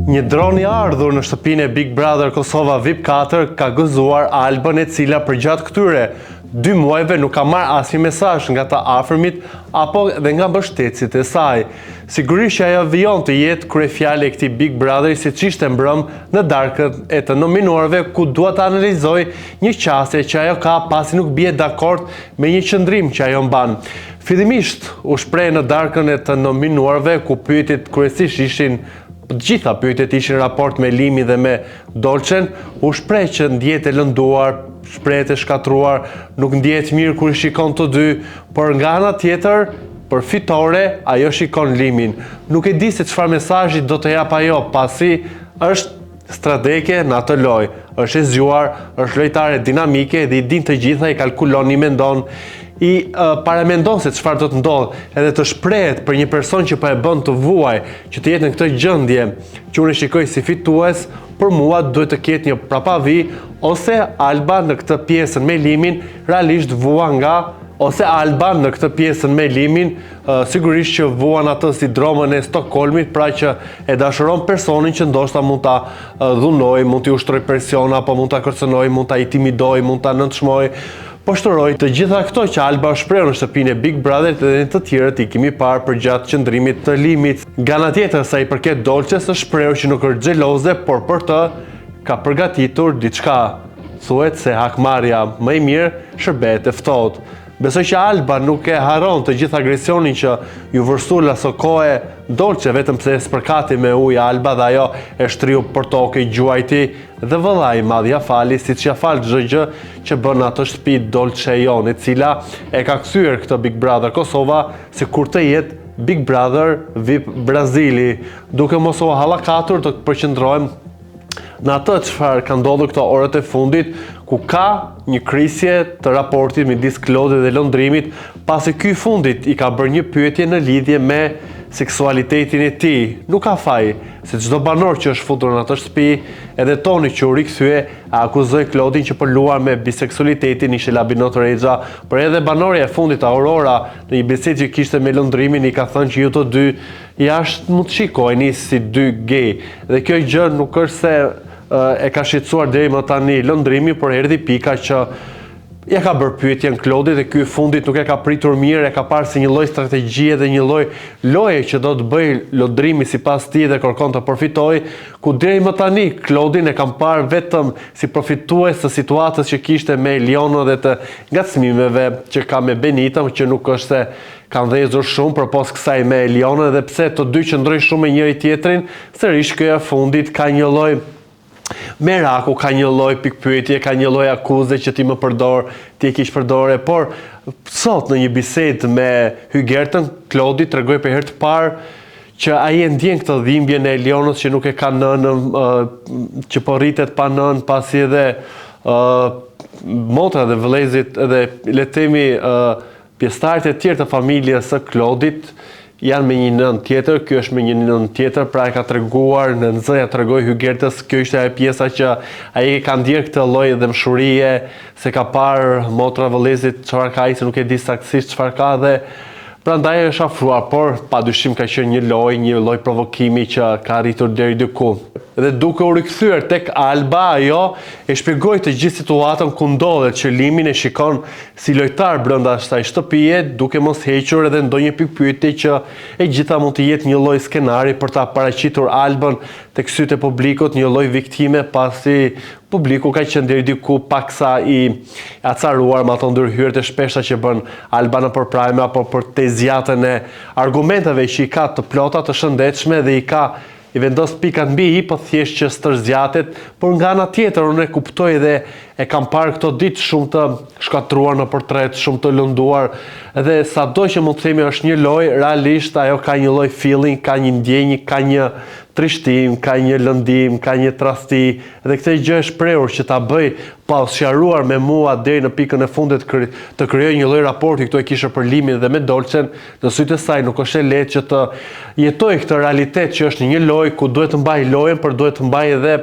Një dron i ardhur në shtëpinë e Big Brother Kosova VIP 4 ka gëzuar Albën, e cila përgjatë këtyre 2 muajve nuk ka marrë asnjë mesazh nga të afërmit apo dhe nga mbështetësit e saj. Sigurisht që ajo vijon të jetë kryefjale e këtij Big Brother, siç ishte mbrëm në darkën e të nominuarve, ku dua të analizoj një qasje që ajo ka pasi nuk bie dakord me një qëndrim që ajo mban. Fillimisht u shpreh në darkën e të nominuarve, ku pyetjet kryesisht ishin të gjitha pyetjet ishin raport me Limi dhe me Dolçen. U shpreh që ndjehet e lënduar, shprehet e shkatruar, nuk ndjehet mirë kur i shikon të dy, por nga ana tjetër, për fitore, ajo shikon Limin. Nuk e di se çfarë mesazhi do të jap ajo, pasi është stratege në atë lojë, është e zgjuar, është lojtare dinamike dhe i din të gjitha, i kalkulon, i mendon, i paramendon se çfarë do të ndodhë, edhe të shprehet për një person që po e bën të vuaj, që të jetë në këtë gjendje, që unë e shikoj si fitues, për mua duhet të ketë një prapavi, ose Alba në këtë pjesën me Limin realisht vua nga, ose Alba në këtë pjesën me Limin sigurisht që vuan atë sindromën e Stockholmit, pra që e dashuron personin që ndoshta mund ta dhunoj, mund t'i ushtroj presion, apo mund ta kërcënoj, mund ta intimidoj, mund ta nëntshmoj. Po shtoroj të gjitha këto që Alba shpreh në shtëpinë e Big Brother dhe në të tjerët i kemi parë përgjatë qëndrimit të Limit. Nga ana tjetër, sa i përket Dolçes, është shprehur që nuk është xheloze, por për të ka përgatitur diçka. Thuhet se hakmarrja më e mirë shërbehet e ftohtë. Besoj që Alba nuk e haron të gjithë agresionin që ju vërsulla së kohe Dolçe, vetëm pse spërkati me ujë Alba dhe ajo e shtriu për tokë, i gjuajti dhe vëllai i madh ja fali, siç ja fal çdo gjë që bën atë shtëpi Dolçe jon, e cila e ka kthyer këtë Big Brother Kosova sikur të jetë Big Brother VIP Brazili, duke mos u hallakatur të përqendrohem në atë çfarë ka ndodhur këto orët e fundit, ku ka një krisje të raportit midis Klodit dhe Londrimit, pasi ky fundit i ka bërë një pyetje në lidhje me seksualitetin e tij. Nuk ka faj, se çdo banor që është futur në atë shtëpi, edhe Toni që u rikthye, akuzoi Klodin që po luar me biseksualitetin, ishte Labinot Rexha, por edhe banorja e fundit Aurora në një bisedë që kishte me Londrimin i ka thënë që ju të dy jashtë mund të shikoheni si dy gay. Dhe kjo gjë nuk është se e ka shqetësuar deri më tani Londrimi, por erdhi pika që ja ka bërë pyetjen Klodit dhe ky i fundit nuk e ka pritur mirë, e ka parë si një lloj strategjie dhe një lloj loje që do të bëjë Londrimi sipas tij dhe kërkon të përfitojë, ku deri më tani Klodin e kam parë vetëm si përfitues të situatës që kishte me Elionën dhe të ngacmimeve që ka me Benitën, që nuk është se kanë dhezur shumë përpos kësaj me Elionën, edhe pse të dy qëndrojnë shumë me njëri tjetrin, sërish ky i fundit ka një lloj meraku, ka një lloj pikpyetje, ka një lloj akuze që ti më përdor, ti e kish përdore, por sot në një bisedë me Hygertën, Klodi tregoi për herë të parë që ai e ndjen këtë dhimbjen e Elionës që nuk e ka nënën, që po rritet pa nënë, pasi edhe motra dhe vëllezërit edhe le të themi pjesëtarët e tjerë të familjes së Klodit janë me një nën tjetër, ky është me një nën tjetër, pra e ka treguar në nxëja tregoi Hygertës, kjo ishte ajo pjesa që ai ka ndier këtë lloj dëmshurie, se ka parë motra vëllezit çfarë ka ai, se nuk e di saktësisht çfarë ka, dhe prandaj është afruar, por padyshim ka qenë një lloj provokimi që ka arritur deri diku. Dhe duke u rikthyer tek Alba, ajo e shpjegoi të gjithë situatën ku ndodhet, që Limin e shikon si lojtar brenda asaj shtëpie, duke mos hequr edhe ndonjë pikpyetje që e gjitha mund të jetë një lloj skenari për ta paraqitur Albën tek sytë e publikut, një lloj viktime, pasi publiku ka qenë deri diku paksa i acaruar me ato ndërhyrjet e shpeshta që bën Alba në përprajme apo për të zjatën e argumenteve që i ka të plota, të shëndetshme, dhe i vendos pikat mbi i, po thjesht që stërzjatet, por nga ana tjetër unë e kuptoj dhe e kam parë këto ditë shumë të shkatruar në portret, shumë të lënduar, dhe sado që mund të themi është një lojë, realisht ajo ka një lloj feeling, ka një ndjenjë, ka një trishtim, ka një lëndim, ka një trasti, dhe këtë gjë është shprehur që ta bëj pa u sqaruar me mua deri në pikën e fundit të krijoj një lloj raporti, këtu e kisha për Limin dhe me Dolçen, në sytë e saj nuk është e lehtë që të jetoj këtë realitet që është një lojë ku duhet të mbaj lojën, por duhet të mbaj edhe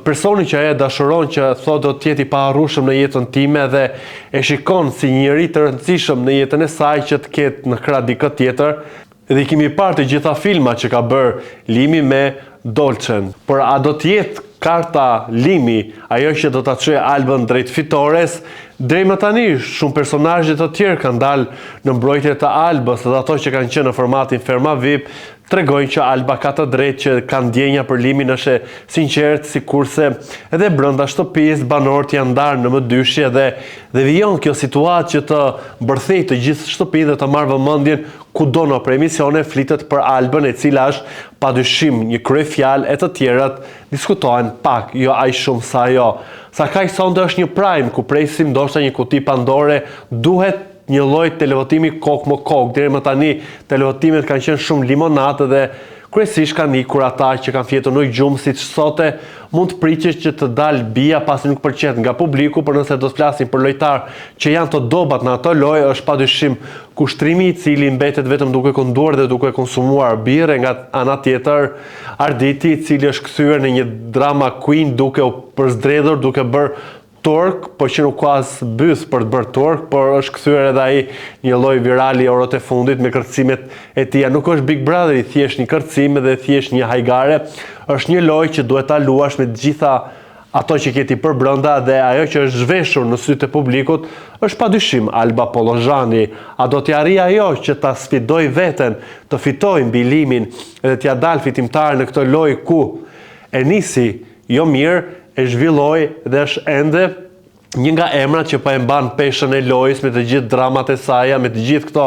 personi që ajo dashuron, që thotë do të jetë i paharrueshëm në jetën time dhe e shikon si njëri të rëndësishëm në jetën e saj që të ketë në krah dikë tjetër. Dhe kemi parë të gjitha filma që ka bërë Limi me Dolcen. Por a do t'jetë karta Limi ajo që do ta çojë Albën drejt fitores? Deri më tani shumë personazhe të tjerë kanë dalë në mbrojtje të Albës, dhe ato që kanë qenë në formatin Ferma VIP tregojnë që Alba ka të drejtë, që kanë ndjenja për Limin, është sinqert, sikurse edhe brenda shtëpisë banorët janë ndarë në mëdyshje dhe vijon kjo situatë që të bërthej të gjithë shtëpinë dhe të marrë vëmendjen kudo në për emisione flitet për Albën, e cila është padyshim një kryefjalë, e të tjerat diskutohen pak, jo aq shumë sa ajo. Sa kaq sonte është një prime ku presim ndoshta një kuti Pandore, duhet një lloj televotimi kokë më kokë. Deri më tani televotimet kanë qenë shumë limonate dhe kryesisht kanë ikur ata që kanë fjetur në gjumë, siç sote mund të priqesh që të dalë bija pasi nuk pëlqet nga publiku, por nëse do të flasim për lojtar që janë të dobat në ato lojë, është padyshim kushtrimi i cili mbetet vetëm duke kënduar dhe duke konsumuar birë. Nga ana tjetër, Arditi, i cili është kthyer në një drama queen duke u përzdredhur, duke bërë turk, po që nuk ka as bys për të bërë turk, por është kthyer edhe ai një lloj virali orët e fundit me kërcimet e tij. Nuk është Big Brother, i thjesht një kërcim dhe thjesht një hajgare. Është një lojë që duhet ta luash me të gjitha ato që ke ti për brenda, dhe ajo që është zhveshur në sytë e publikut është padyshim Alba Pollozhani. A do t'i arrijë ajo që ta sfidoj veten, të fitojë mbi Limin dhe t'ia dalë fitimtar në këtë lojë ku e nisi jo mirë, e zhvilloi dhe është ende një nga emrat që po e mban peshën e lojës me të gjithë dramat e saj, me të gjithë këto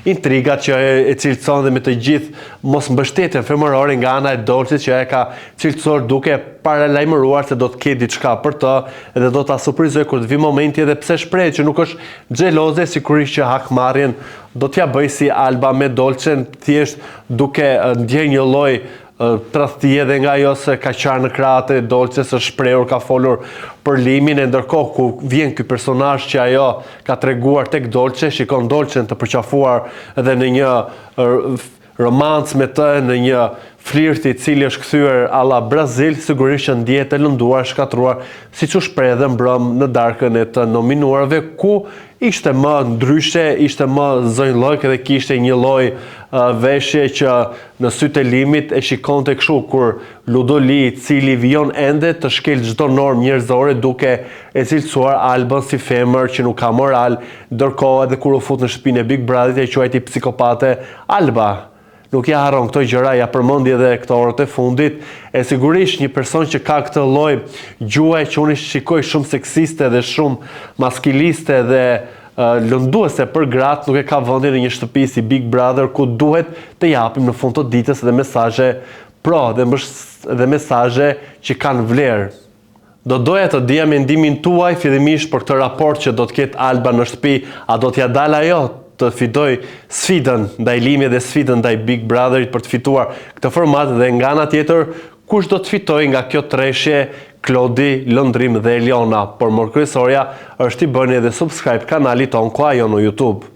intrigat që e cilëson dhe me të gjithë mosmbështetjen femërore nga ana e Dolcit që e ka cilësuar duke paralajmëruar se do të ketë diçka për të dhe do ta surprizoj kur të vi momenti, edhe pse shpreh që nuk është xheloze, sigurisht që hakmarrjen do t'ja bëj si Alba me Dolcen, thjesht duke ndjer një lloj tradhtie dhe nga ajo se ka qarë në krahët e Dolces, është shprehur, ka folur për Limin, e ndërkohë ku vjen ky personazh që ajo ka treguar tek Dolce, shikon Dolcen të përqafuar edhe në një romancë me të, në një flirt i cili është kthyer alla Brazil, sigurisht që ndjehet e lënduar, shkatruar, siç u shpreh edhe mbrëm në darkën e të nominuarve, ku ishte më ndryshe, ishte më zonjllok dhe kishte një lloj veshje që në sytë e Limit e shikonte kështu, kur Ludoli, i cili vijon ende të shkel çdo normë njerëzore duke e cilësuar Albën si femër që nuk ka moral, ndërkohë edhe kur u fut në shtëpinë e Big Brotherit e quajti psikopate Alba. Nuk ja harron këto gjëra, ja përmendi edhe këto orët e fundit, e sigurisht një person që ka këtë lloj gjuhë që unë shikoj shumë seksiste dhe shumë maskiliste dhe lënduese për gratë, nuk e ka vendin në një shtëpi si Big Brother ku duhet të japim në fund të ditës edhe mesazhe pro dhe mesazhe që kanë vlerë. Do doja të dija mendimin tuaj fillimisht për këtë raport që do të ketë Alba në shtëpi, a do t'ja dalë ajo të fitoj sfidën ndaj Limit dhe sfidën ndaj Big Brotherit për të fituar këtë format, dhe nga ana tjetër kush do të fitojë nga kjo treshje, Klodi, Lëndrim dhe Eliona. Por më kryesorja është i bëni edhe subscribe kanalit ton Koajo në YouTube.